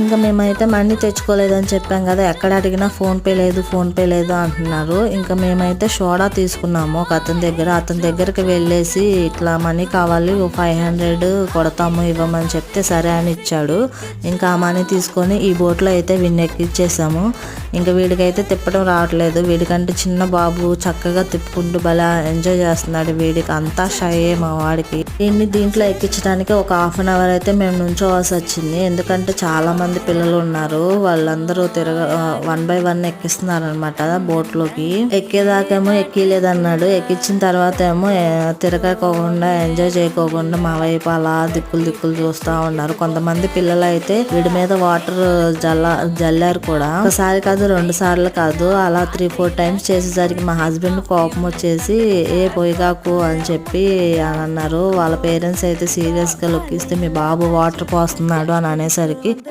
ఇంకా మేమైతే మనీ తెచ్చుకోలేదని చెప్పాం కదా, ఎక్కడ అడిగినా ఫోన్పే లేదు అంటున్నారు. ఇంకా మేమైతే సోడా తీసుకున్నాము ఒక అతని దగ్గరికి వెళ్ళేసి ఇట్లా మనీ కావాలి 500 కొడతాము ఇవ్వమని చెప్తే సరే అని ఇచ్చాడు. ఇంకా ఆ మనీ తీసుకొని ఈ బోట్లో అయితే వీడిని ఎక్కిచ్చేసాము. ఇంకా వీడికైతే తిప్పడం రావట్లేదు, వీడికంటే చిన్న బాబు చక్కగా తిప్పుకుంటూ భలే ఎంజాయ్ చేస్తున్నాడు. వీడికి అంతా షైయే మా వాడికి. దీంట్లో ఎక్కించడానికి ఒక హాఫ్ అన్ అవర్ అయితే మేము నుంచోవాల్సి వచ్చింది. ఎందుకంటే చాలా మంది పిల్లలు ఉన్నారు, వాళ్ళందరూ 1 by 1 ఎక్కిస్తున్నారు అనమాట బోట్లోకి. ఎక్కేదాకేమో ఎక్కిలేదన్నాడు, ఎక్కించిన తర్వాత ఏమో తిరగకోకుండా ఎంజాయ్ చేయకోకుండా మా వైపు అలా దిక్కులు చూస్తా ఉన్నారు. కొంతమంది పిల్లలు అయితే వీడి మీద వాటర్ జల్లారు కూడా. ఒకసారి కాదు 2 సార్లు కాదు, అలా 3-4 times చేసేసరికి మా హస్బెండ్ కోపం వచ్చేసి పోయిగాకు అని చెప్పి అని అన్నారు. వాళ్ళ పేరెంట్స్ అయితే సీరియస్ గా లొక్కిస్తే మీ బాబు వాటర్ పోస్తున్నాడు అని అనేసరికి